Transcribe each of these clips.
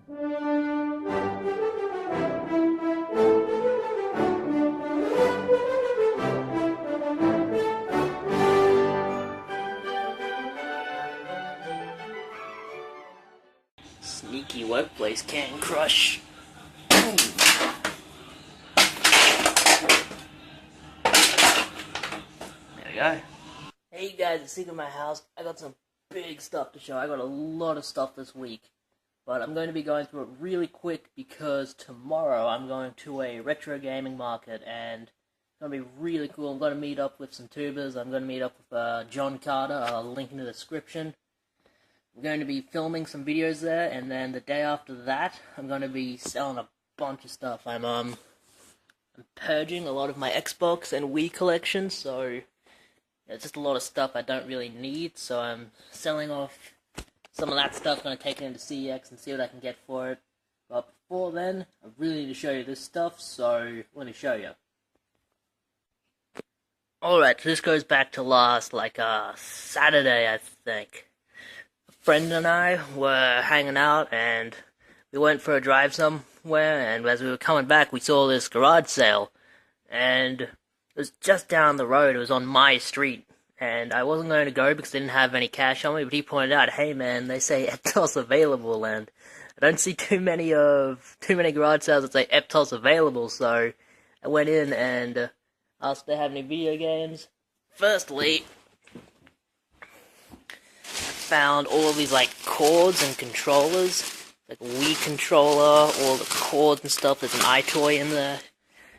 Sneaky workplace can crush. There we go. Hey you guys, it's Secret in my house. I got some big stuff to show. I got a lot of stuff this week. But I'm going to be going through it really quick because tomorrow I'm going to a retro gaming market and it's going to be really cool. I'm going to meet up with some tubers. I'm going to meet up with John Carter. I'll link in the description. I'm going to be filming some videos there, and then the day after that, I'm going to be selling a bunch of stuff. I'm purging a lot of my Xbox and Wii collection, so it's just a lot of stuff I don't really need, so I'm selling off some of that stuff. Going to take it into CEX and see what I can get for it. But before then, I really need to show you this stuff, so let me show you. Alright, so this goes back to last, Saturday, I think. Friend and I were hanging out, and we went for a drive somewhere, and as we were coming back, we saw this garage sale, and it was just down the road. It was on my street, and I wasn't going to go because I didn't have any cash on me, but he pointed out, hey man, they say Eptos available, and I don't see too many garage sales that say Eptos available, so I went in and asked if they have any video games. Firstly, found all of these cords and controllers, like a Wii controller, all the cords and stuff. There's an iToy in there,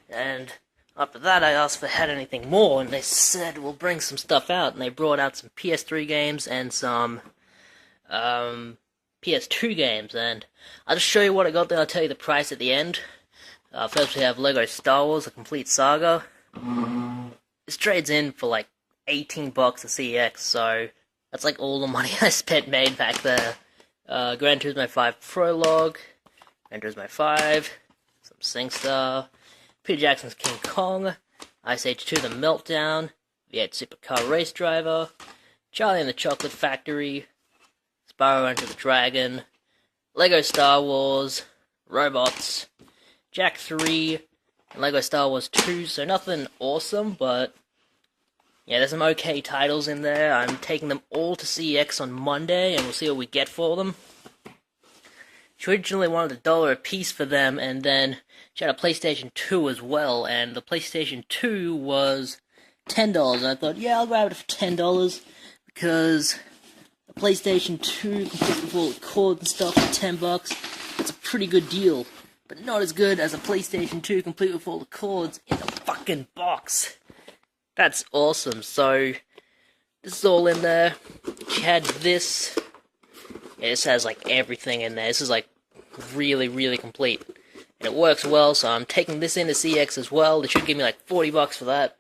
and after that I asked if they had anything more, and they said we'll bring some stuff out, and they brought out some PS3 games and some PS2 games, and I'll just show you what I got, then I'll tell you the price at the end. First we have Lego Star Wars: A Complete Saga. This trades in for like $18 at CEX, so that's all the money I spent made back there. Gran Turismo 5 Prologue, Gran Turismo 5, some SingStar, Peter Jackson's King Kong, Ice Age 2 The Meltdown, V8 Supercar Race Driver, Charlie and the Chocolate Factory, Spyro Enter the Dragon, Lego Star Wars, Robots, Jak 3, and Lego Star Wars 2, so nothing awesome, but yeah, there's some okay titles in there. I'm taking them all to CEX on Monday, and we'll see what we get for them. She originally wanted $1 a piece for them, and then she had a PlayStation 2 as well, and the PlayStation 2 was $10, and I thought, yeah, I'll grab it for $10, because the PlayStation 2, complete with all the cords and stuff, for $10, that's a pretty good deal, but not as good as a PlayStation 2, complete with all the cords, in a fucking box. That's awesome. So this is all in there. She had this. Yeah, this has everything in there. This is really, really complete. And it works well, so I'm taking this into CEX as well. They should give me $40 for that.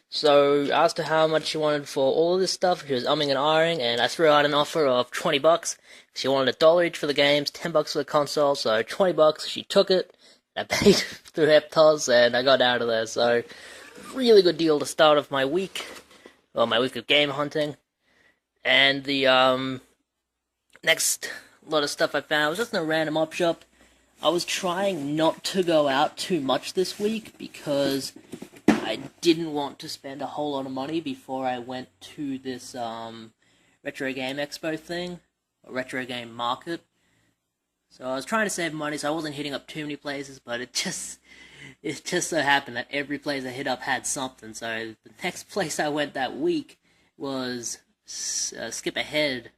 So I asked her how much she wanted for all of this stuff. She was umming and ahhing, and I threw out an offer of $20. She wanted $1 each for the games, $10 for the console, so $20. She took it. I paid through Eptos, and I got out of there, so really good deal to start off my week. Well, my week of game hunting. And the next lot of stuff I found was just in a random op shop. I was trying not to go out too much this week because I didn't want to spend a whole lot of money before I went to this Retro Game Expo thing, or Retro Game Market. So I was trying to save money, so I wasn't hitting up too many places, but it just so happened that every place I hit up had something. So the next place I went that week was skip ahead.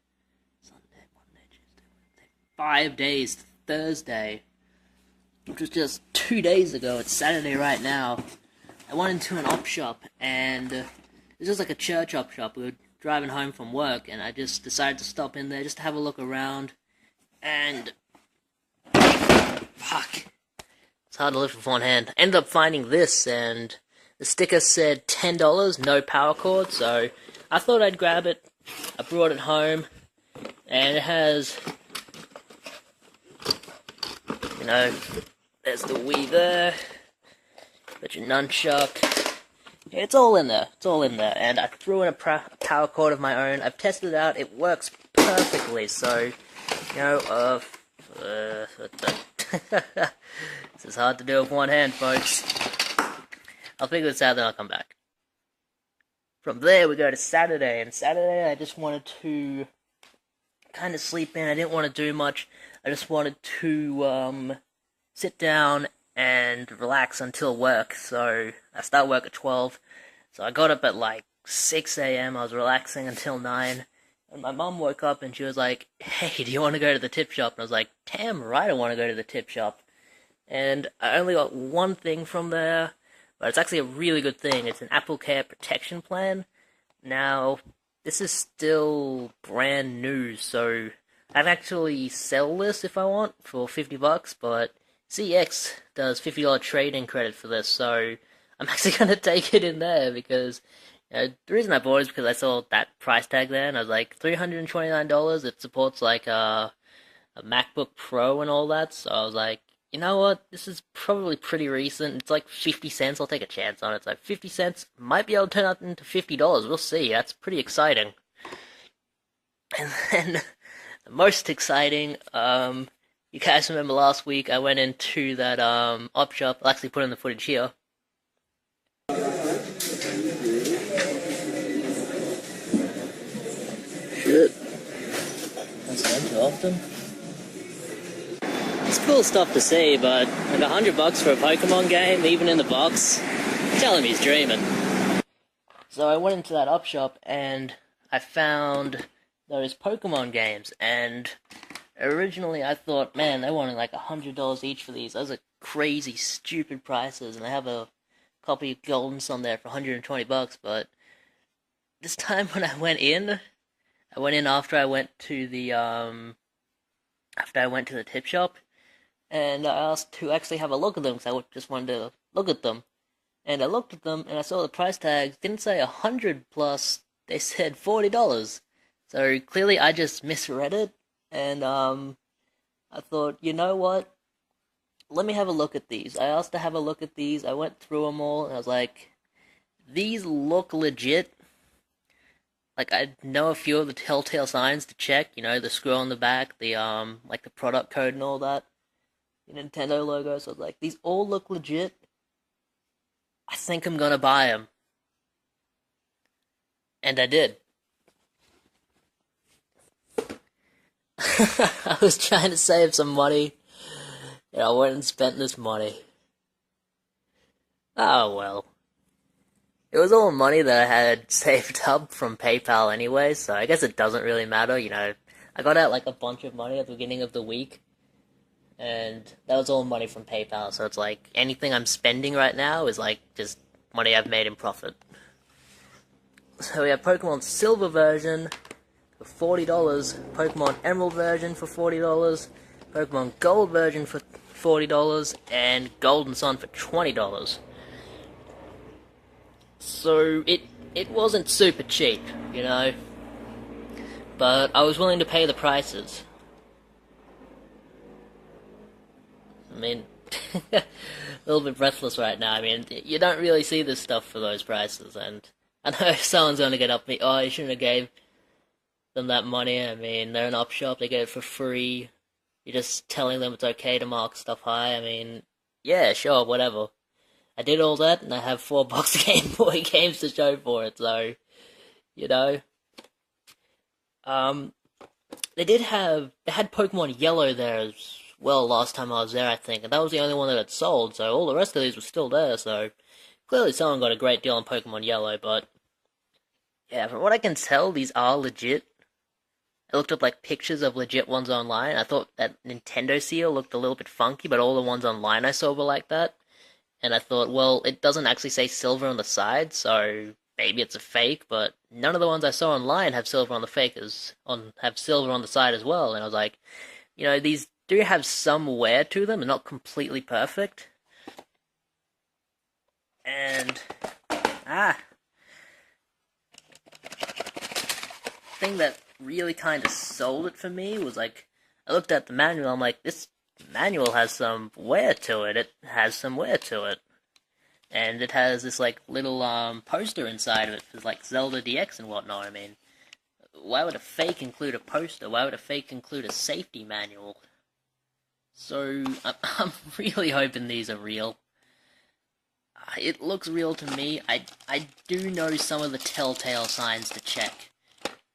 Sunday, Monday, Tuesday, Wednesday, 5 days to Thursday, which was just 2 days ago. It's Saturday right now. I went into an op shop, and it was just like a church op shop. We were driving home from work, and I just decided to stop in there just to have a look around, and fuck. It's hard to lift with one hand. I ended up finding this, and the sticker said $10, no power cord, so I thought I'd grab it. I brought it home, and it has, there's the Wii there, got your nunchuck. It's all in there, and I threw in a power cord of my own. I've tested it out, it works perfectly, so, This is hard to do with one hand, folks. I'll figure this out, then I'll come back. From there, we go to Saturday, and Saturday I just wanted to kind of sleep in. I didn't want to do much. I just wanted to sit down and relax until work. So I start work at 12. So I got up at like 6 a.m. I was relaxing until 9. And my mom woke up and she was like, "Hey, do you want to go to the tip shop?" And I was like, "Damn right I want to go to the tip shop." And I only got one thing from there, but it's actually a really good thing. It's an Apple Care protection plan. Now, this is still brand new, so I can actually sell this if I want for $50, but CX does $50 trade-in credit for this, so I'm actually going to take it in there because the reason I bought it is because I saw that price tag there, and I was like, $329, it supports like a MacBook Pro and all that, so I was like, you know what, this is probably pretty recent, it's like 50 cents, I'll take a chance on it, so 50 cents might be able to turn out into $50, we'll see, that's pretty exciting. And then, the most exciting, you guys remember last week I went into that op shop, I'll actually put in the footage here. Shit. That's done too often. It's cool stuff to see, but like $100 for a Pokemon game, even in the box, tell him he's dreaming. So I went into that op shop and I found those Pokemon games, and originally I thought, man, they wanted like $100 each for these. Those are crazy, stupid prices, and I have a copy of Golden Sun there for $120, but this time when I went in after I went to the tip shop, and I asked to actually have a look at them because I just wanted to look at them. And I looked at them and I saw the price tags didn't say 100 plus, they said $40. So clearly I just misread it, and I thought, you know what? Let me have a look at these. I asked to have a look at these. I went through them all and I was like, these look legit. Like, I know a few of the telltale signs to check, the screw on the back, the like the product code and all that, the Nintendo logo, so I was like, these all look legit. I think I'm gonna buy them. And I did. I was trying to save some money, and I went and spent this money. Oh well. It was all money that I had saved up from PayPal anyway, so I guess it doesn't really matter, I got out like a bunch of money at the beginning of the week, and that was all money from PayPal, so it's like anything I'm spending right now is like just money I've made in profit. So we have Pokemon Silver version for $40, Pokemon Emerald version for $40, Pokemon Gold version for $40, and Golden Sun for $20. So it wasn't super cheap, but I was willing to pay the prices. I mean, a little bit breathless right now. I mean, you don't really see this stuff for those prices, and I know someone's going to get up me, oh, you shouldn't have gave them that money. I mean, they're an op shop, they get it for free. You're just telling them it's okay to mark stuff high. I mean, yeah, sure, whatever. I did all that, and I have 4 box Game Boy games to show for it, so, they had Pokemon Yellow there as well last time I was there, I think, and that was the only one that had sold, so all the rest of these were still there, so clearly someone got a great deal on Pokemon Yellow, but yeah, from what I can tell, these are legit. I looked up like pictures of legit ones online. I thought that Nintendo seal looked a little bit funky, but all the ones online I saw were like that. And I thought, well, it doesn't actually say silver on the side, so maybe it's a fake, but none of the ones I saw online have silver on the have silver on the side as well. And I was like, these do have some wear to them, and not completely perfect. And thing that really kind of sold it for me was like, I looked at the manual, I'm like, this manual has some wear to it. It has some wear to it. And it has this like little poster inside of it for like Zelda DX and whatnot. I mean, why would a fake include a poster? Why would a fake include a safety manual? So, I'm really hoping these are real. It looks real to me. I do know some of the telltale signs to check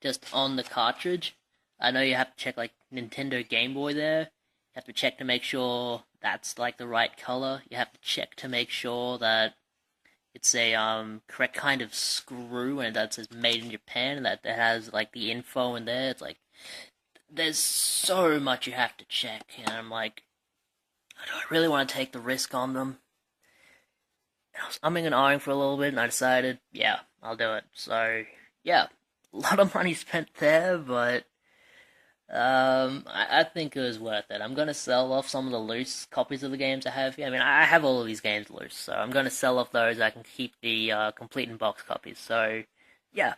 just on the cartridge. I know you have to check like Nintendo Game Boy there. You have to check to make sure that's like the right color. You have to check to make sure that it's a correct kind of screw and that says made in Japan and that it has like the info in there. It's like there's so much you have to check, and I'm like, do I really want to take the risk on them? And I was umming and ahhing for a little bit, and I decided, yeah, I'll do it. So, yeah, a lot of money spent there, but I think it was worth it. I'm gonna sell off some of the loose copies of the games I have here. I mean, I have all of these games loose, so I'm gonna sell off those. I can keep the complete in box copies. So, yeah.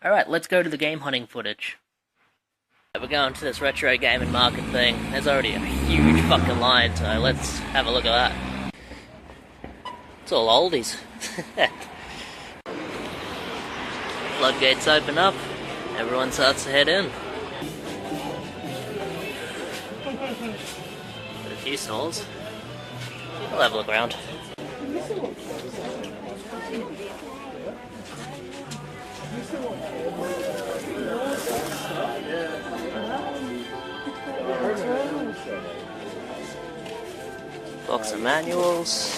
Alright, let's go to the game hunting footage. We're going to this retro gaming market thing. There's already a huge fucking line, so let's have a look at that. It's all oldies. Floodgates open up, everyone starts to head in. Got a few stalls. We'll have a look around. Box of manuals.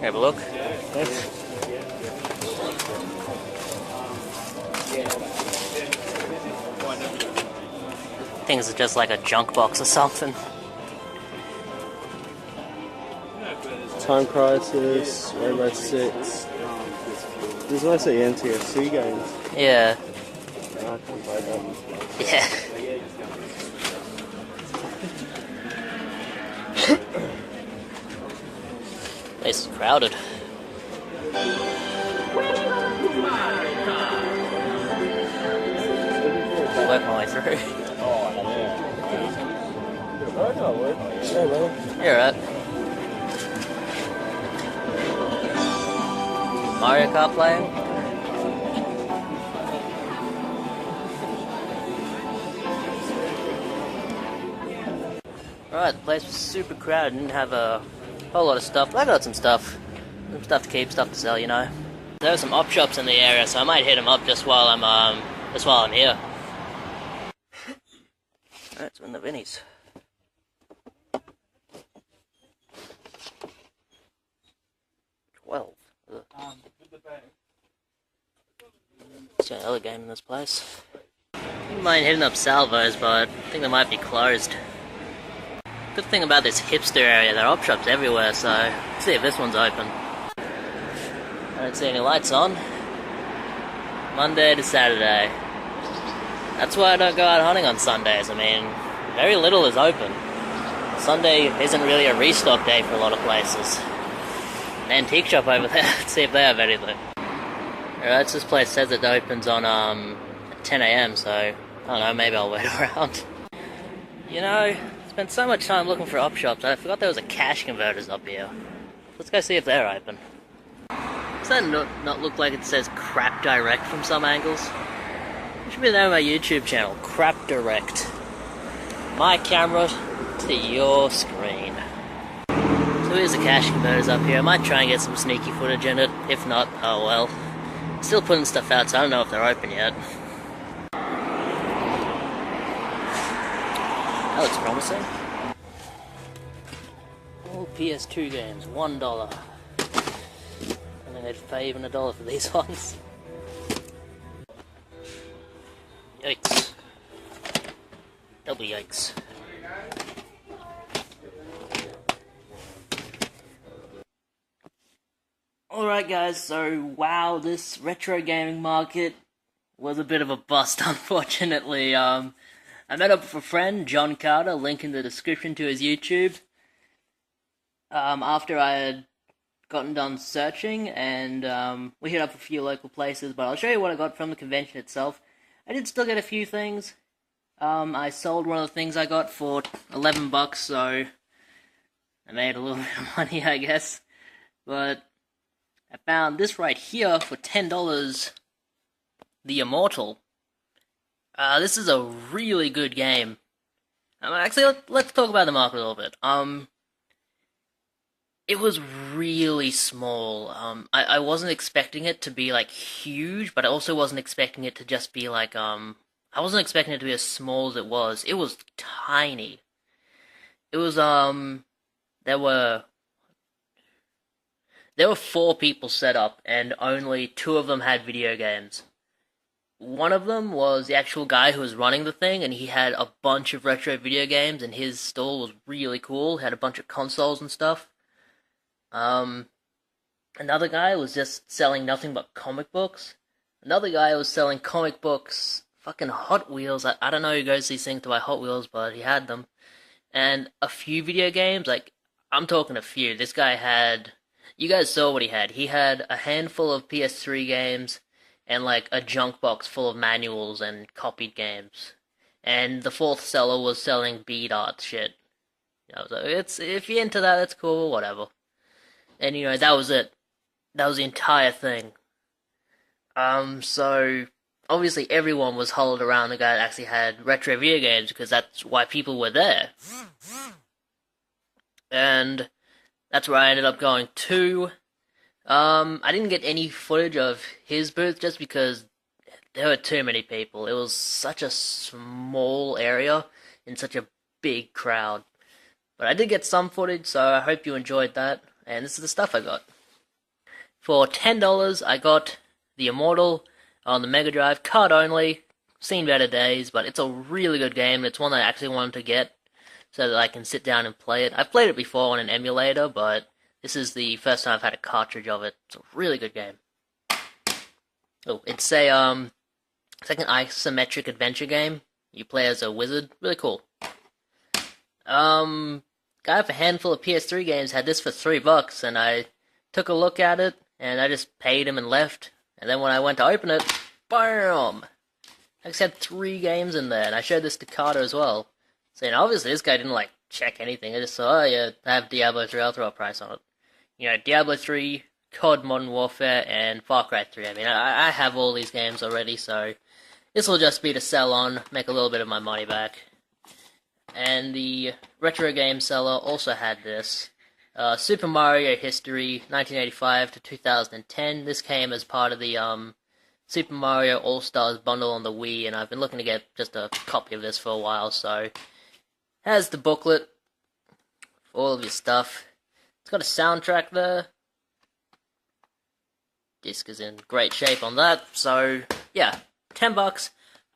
Have a look. Things are just like a junk box or something. Time Crisis, Rainbow Six. There's also the NTSC games. Yeah. No, I can't play that. Yeah. Place is crowded. Work my way through. You're right. Mario Kart playing? Alright, the place was super crowded, didn't have a whole lot of stuff. I got some stuff. Some stuff to keep, stuff to sell, you know. There are some op shops in the area, so I might hit them up just while I'm here. That's in the Vinnies. It's the other game in this place. I wouldn't mind hitting up Salvo's, but I think they might be closed. Good thing about this hipster area, there are op shops everywhere, so let's see if this one's open. I don't see any lights on. Monday to Saturday. That's why I don't go out hunting on Sundays. I mean, very little is open. Sunday isn't really a restock day for a lot of places. An antique shop over there, let's see if they have anything. Alright, this place says it opens on 10 AM, so I don't know, maybe I'll wait around. You know, I spent so much time looking for op shops, I forgot there was a cash converters up here. Let's go see if they're open. Does that not look like it says Crap Direct from some angles? It should be the name of my YouTube channel, Crap Direct. My camera to your screen. So here's the cash converters up here. I might try and get some sneaky footage in it. If not, oh well. Still putting stuff out, so I don't know if they're open yet. That looks promising. All PS2 games, $1. I think they'd pay even $1 for these ones. Yikes. Double yikes. Alright guys, so wow, this retro gaming market was a bit of a bust, unfortunately. I met up with a friend, John Carter, link in the description to his YouTube. After I had gotten done searching, and we hit up a few local places, but I'll show you what I got from the convention itself. I did still get a few things. I sold one of the things I got for $11, so I made a little bit of money, I guess. But I found this right here for $10. The Immortal. This is a really good game. Actually, let's talk about the market a little bit. It was really small. I wasn't expecting it to be like huge, but I also wasn't expecting it to just be like I wasn't expecting it to be as small as it was. It was tiny. It was there were 4 people set up, and only 2 of them had video games. One of them was the actual guy who was running the thing, and he had a bunch of retro video games, and his stall was really cool. He had a bunch of consoles and stuff. Another guy was just selling nothing but comic books. Another guy was selling comic books, fucking Hot Wheels. I don't know who goes to these things to buy Hot Wheels, but he had them. And a few video games, like, I'm talking a few. This guy had, you guys saw what he had. He had a handful of PS3 games, and like a junk box full of manuals and copied games. And the 4th seller was selling bead art shit. So it's, if you're into that, that's cool, whatever. And that was it. That was the entire thing. So obviously everyone was huddled around the guy that actually had retro video games, because that's why people were there. And that's where I ended up going to. I didn't get any footage of his booth just because there were too many people. It was such a small area in such a big crowd. But I did get some footage, so I hope you enjoyed that. And this is the stuff I got. For $10, I got the Immortal on the Mega Drive, card only. Seen better days, but it's a really good game. It's one that I actually wanted to get so that I can sit down and play it. I've played it before on an emulator, but this is the first time I've had a cartridge of it. It's a really good game. Oh, it's a it's like an isometric adventure game. You play as a wizard. Really cool. Guy with a handful of PS3 games had this for $3, and I took a look at it, and I just paid him and left. And then when I went to open it, BAM! I just had 3 games in there, and I showed this to Carter as well. So, obviously this guy didn't, like, check anything. I just saw, oh yeah, I have Diablo 3, I'll throw a price on it. Diablo 3, COD Modern Warfare, and Far Cry 3. I mean, I have all these games already, so this will just be to sell on, make a little bit of my money back. And the retro game seller also had this. Super Mario History, 1985 to 2010. This came as part of the Super Mario All-Stars bundle on the Wii, and I've been looking to get just a copy of this for a while, so has the booklet for all of your stuff. It's got a soundtrack there. Disc is in great shape on that, so yeah, $10.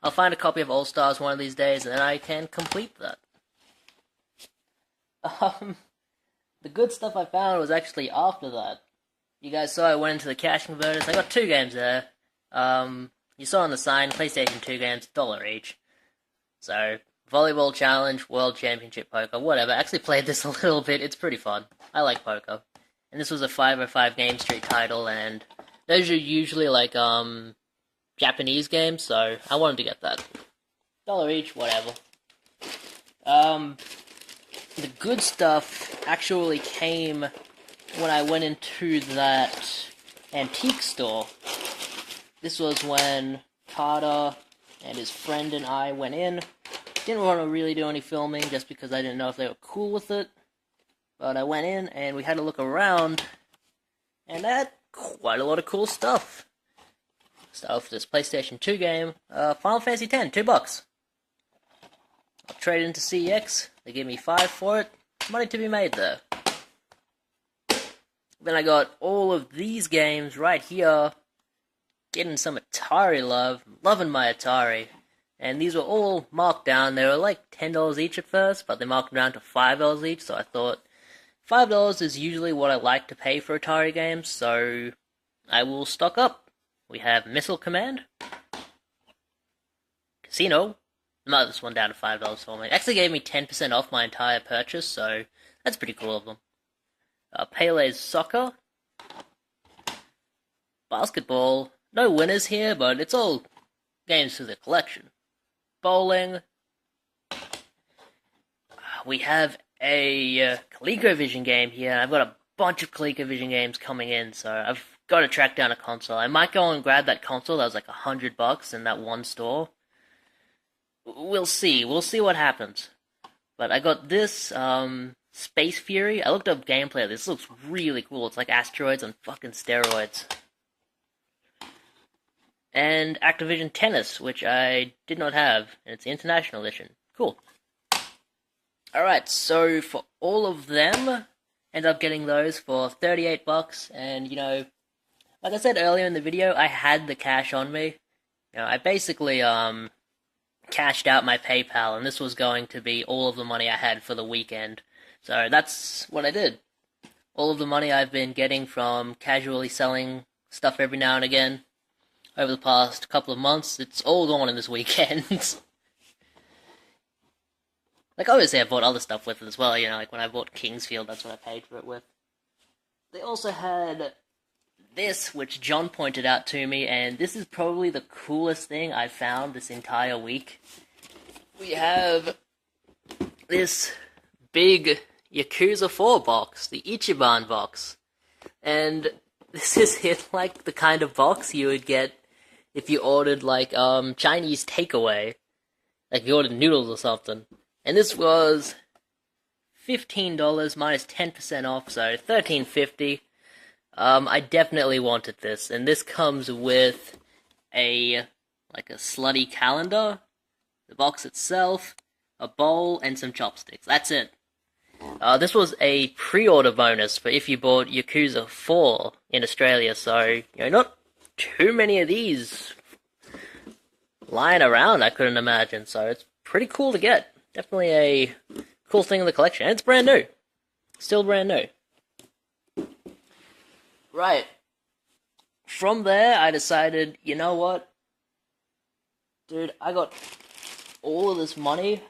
I'll find a copy of All-Stars one of these days, and then I can complete that. The good stuff I found was actually after that. You guys saw I went into the cash converters. I got 2 games there. You saw on the sign, PlayStation 2 games, $1 each. So, Volleyball Challenge, World Championship Poker, whatever. I actually played this a little bit. It's pretty fun. I like poker. And this was a 505 Game Street title, and those are usually like, Japanese games, so I wanted to get that. $1 each, whatever. The good stuff actually came when I went into that antique store. This was when Carter and his friend and I went in. Didn't want to really do any filming just because I didn't know if they were cool with it. But I went in and we had a look around, and they had quite a lot of cool stuff. Start off with this PlayStation 2 game, Final Fantasy X, $2. I'll trade it into CEX. They gave me 5 for it. Money to be made there. Then I got all of these games right here. Getting some Atari love. Loving my Atari. And these were all marked down. They were like $10 each at first, but they marked them down to $5 each, so I thought $5 is usually what I like to pay for Atari games, so I will stock up. We have Missile Command. Casino. Marked this one down to $5 for me. Actually gave me 10% off my entire purchase, so that's pretty cool of them. Pele's Soccer. Basketball. No winners here, but it's all games for the collection. Bowling. We have a ColecoVision game here. I've got a bunch of ColecoVision games coming in, so I've got to track down a console. I might go and grab that console that was like $100 in that one store. We'll see. We'll see what happens. But I got this Space Fury. I looked up gameplay of this. This looks really cool. It's like asteroids on fucking steroids. And Activision Tennis, which I did not have, and it's the International Edition. Cool. Alright, so for all of them, ended up getting those for $38, and you know, like I said earlier in the video, I had the cash on me. You know, I basically cashed out my PayPal, and this was going to be all of the money I had for the weekend. So that's what I did. All of the money I've been getting from casually selling stuff every now and again over the past couple of months, it's all gone in this weekend. Like, obviously I bought other stuff with it as well, you know, like when I bought Kingsfield, that's what I paid for it with. They also had this, which John pointed out to me, and this is probably the coolest thing I've found this entire week. We have this big Yakuza 4 box, the Ichiban box. And this is like the kind of box you would get if you ordered like Chinese takeaway. Like if you ordered noodles or something. And this was $15 minus 10% off, so $13.50. I definitely wanted this, and this comes with a slutty calendar, the box itself, a bowl, and some chopsticks. That's it. This was a pre-order bonus for if you bought Yakuza 4 in Australia, so, you know, not too many of these lying around, I couldn't imagine, so it's pretty cool to get. Definitely a cool thing in the collection, and it's brand new. Still brand new. Right. From there, I decided, you know what? Dude, I got all of this money.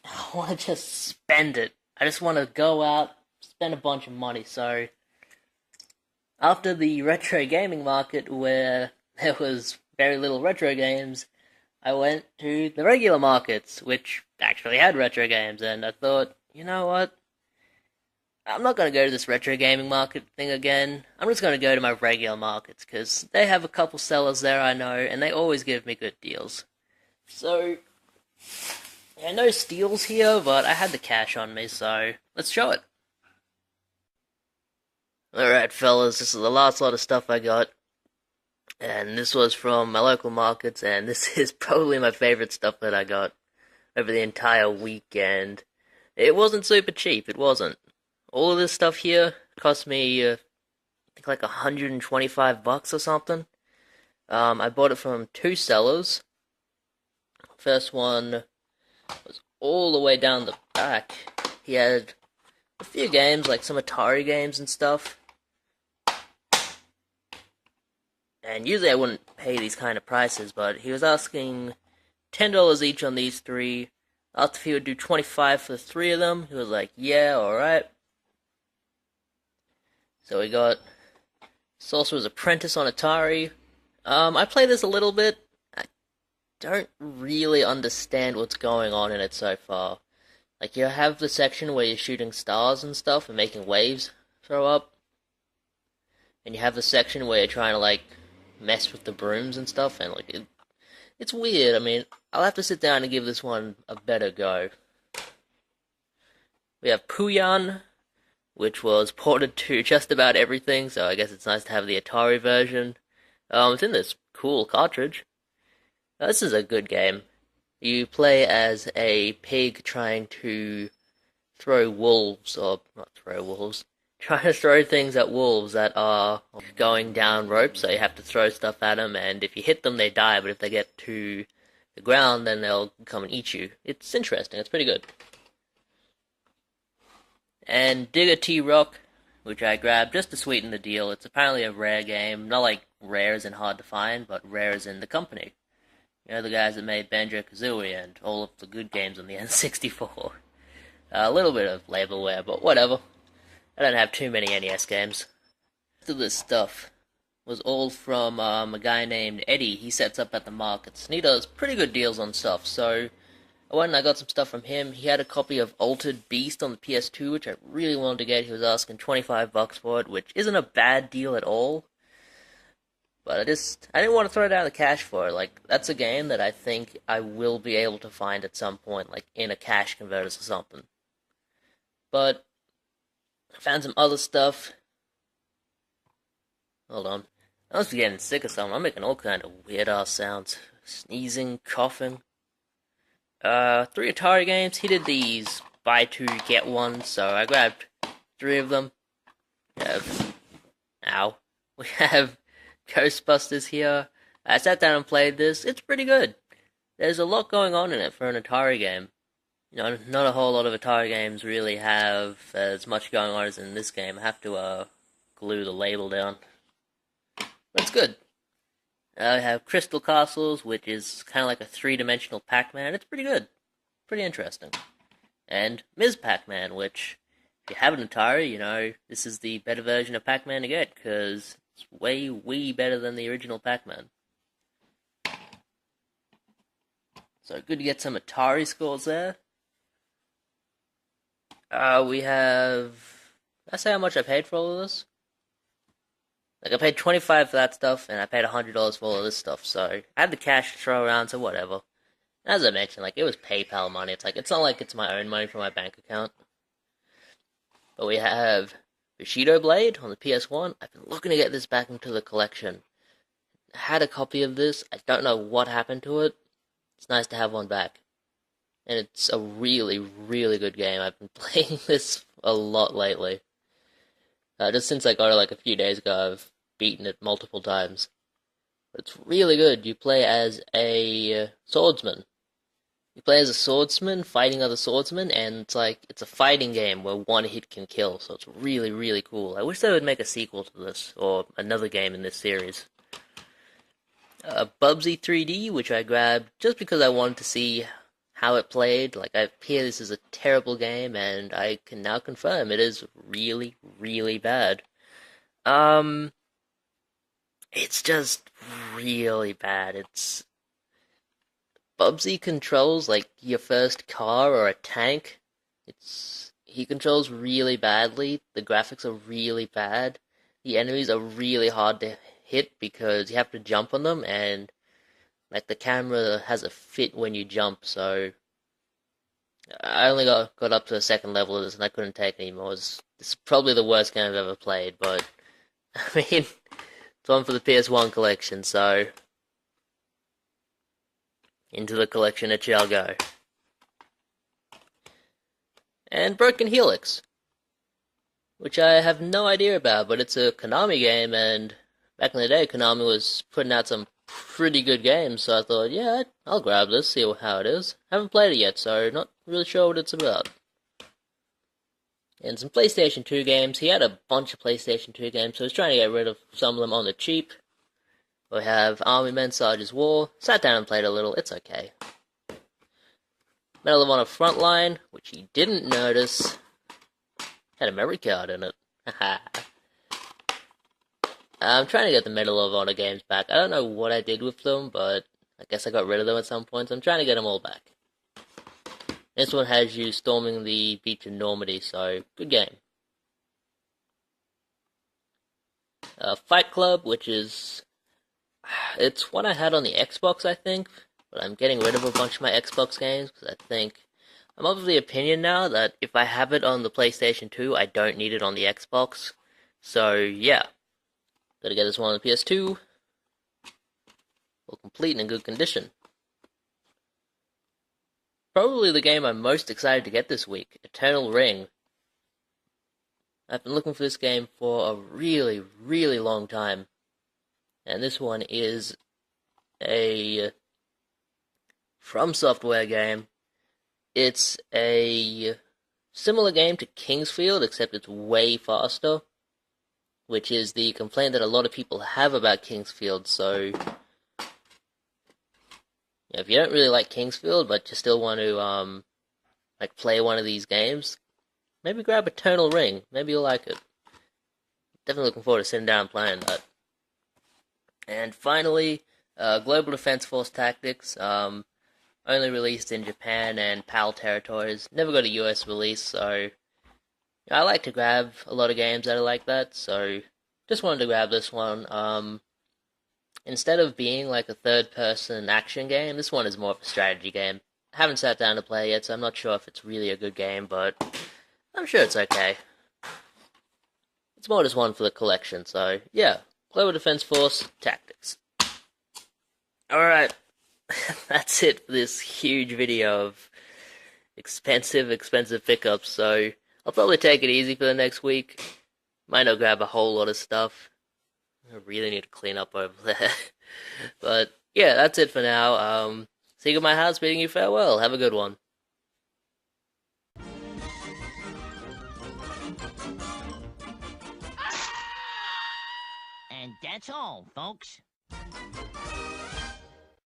I want to just spend it. I just want to go out, spend a bunch of money. So, after the retro gaming market, where there was very little retro games, I went to the regular markets, which actually had retro games, and I thought, you know what? I'm not going to go to this retro gaming market thing again. I'm just going to go to my regular markets, because they have a couple sellers there I know, and they always give me good deals. So, yeah, no steals here, but I had the cash on me, so let's show it. Alright, fellas, this is the last lot of stuff I got. And this was from my local markets, and this is probably my favorite stuff that I got over the entire weekend. It wasn't super cheap, it wasn't. All of this stuff here cost me, I think like $125 or something. I bought it from two sellers. First one was all the way down the back. He had a few games, like some Atari games and stuff. And usually I wouldn't pay these kind of prices, but he was asking $10 each on these three. Asked if he would do $25 for the three of them. He was like, yeah, alright. So we got Sorcerer's Apprentice on Atari. I played this a little bit. I don't really understand what's going on in it so far. Like, you have the section where you're shooting stars and stuff and making waves throw up. And you have the section where you're trying to, like, mess with the brooms and stuff, and, like, it's weird. I mean, I'll have to sit down and give this one a better go. We have Puyan, which was ported to just about everything, so I guess it's nice to have the Atari version. It's in this cool cartridge. This is a good game. You play as a pig trying to throw wolves, or not throw wolves, trying to throw things at wolves that are going down ropes, so you have to throw stuff at them, and if you hit them, they die, but if they get to the ground, then they'll come and eat you. It's interesting, it's pretty good. And Digger T-Rock, which I grabbed just to sweeten the deal. It's apparently a rare game, not like rare as in hard to find, but rare as in the company. You know, the guys that made Banjo-Kazooie and all of the good games on the N64. A little bit of labelware, but whatever. I don't have too many NES games. Most of this stuff was all from a guy named Eddie. He sets up at the markets, and he does pretty good deals on stuff, so I went and I got some stuff from him. He had a copy of Altered Beast on the PS2, which I really wanted to get. He was asking $25 for it, which isn't a bad deal at all. But I didn't want to throw down the cash for it. Like, that's a game that I think I will be able to find at some point, like in a cash converter or something. But I found some other stuff. Hold on. I must be getting sick or something. I'm making all kind of weird ass sounds. Sneezing, coughing. 3 Atari games. He did these buy two, get one, so I grabbed 3 of them. We have Ghostbusters here. I sat down and played this. It's pretty good. There's a lot going on in it for an Atari game. You know, not a whole lot of Atari games really have as much going on as in this game. I have to glue the label down. But it's good. I have Crystal Castles, which is kind of like a 3-dimensional Pac-Man. It's pretty good. Pretty interesting. And Ms. Pac-Man, which, if you have an Atari, you know, this is the better version of Pac-Man to get, because it's way better than the original Pac-Man. So good to get some Atari scores there. We have... Did I say how much I paid for all of this? Like, I paid $25 for that stuff, and I paid $100 for all of this stuff, so I had the cash to throw around, so whatever. As I mentioned, like, it was PayPal money. It's not like it's my own money from my bank account. But we have Bushido Blade on the PS1. I've been looking to get this back into the collection. I had a copy of this. I don't know what happened to it. It's nice to have one back. And it's a really good game. I've been playing this a lot lately. Just since I got it like a few days ago, I've beaten it multiple times. But it's really good. You play as a swordsman. You play as a swordsman fighting other swordsmen, and it's a fighting game where one hit can kill, so it's really cool. I wish they would make a sequel to this, or another game in this series. Bubsy 3D, which I grabbed just because I wanted to see how it played. Like, I hear this is a terrible game, and I can now confirm it is really bad. It's just really bad. Bubsy controls, like, your first car or a tank. He controls really badly. The graphics are really bad. The enemies are really hard to hit because you have to jump on them, and like, the camera has a fit when you jump, so I only got up to the second level of this, and I couldn't take it anymore. This is probably the worst game I've ever played, but I mean, it's one for the PS1 collection, so into the collection it shall go. And Broken Helix, which I have no idea about, but it's a Konami game, and back in the day, Konami was putting out some pretty good games, so I thought, yeah, I'll grab this, see how it is. Haven't played it yet, so not really sure what it's about. And some PlayStation 2 games. He had a bunch of PlayStation 2 games, so he's trying to get rid of some of them on the cheap. We have Army Men Sarge's War. Sat down and played a little, it's okay. Medal of Honor Frontline, which he didn't notice, had a memory card in it. I'm trying to get the Medal of Honor games back. I don't know what I did with them, but I guess I got rid of them at some point, so I'm trying to get them all back. This one has you storming the beach in Normandy, so good game. Fight Club, which is... It's one I had on the Xbox, I think, but I'm getting rid of a bunch of my Xbox games, because I think... I'm of the opinion now that if I have it on the PlayStation 2, I don't need it on the Xbox. So, yeah. Gotta get this one on the PS2. All complete and in good condition. Probably the game I'm most excited to get this week, Eternal Ring. I've been looking for this game for a really long time. And this one is a From Software game. It's a similar game to Kingsfield, except it's way faster, which is the complaint that a lot of people have about Kingsfield, so if you don't really like Kingsfield, but you still want to, play one of these games, maybe grab Eternal Ring. Maybe you'll like it. Definitely looking forward to sitting down and playing that. And finally, Global Defense Force Tactics. Only released in Japan and PAL territories. Never got a US release, so I like to grab a lot of games that are like that, so just wanted to grab this one. Instead of being like a third-person action game, this one is more of a strategy game. I haven't sat down to play yet, so I'm not sure if it's really a good game, but I'm sure it's okay. It's more just one for the collection, so yeah. Global Defense Force Tactics. Alright, that's it for this huge video of expensive pickups, so I'll probably take it easy for the next week. Might not grab a whole lot of stuff. I really need to clean up over there. But yeah, that's it for now. Seek of my house bidding you farewell. Have a good one. And that's all, folks.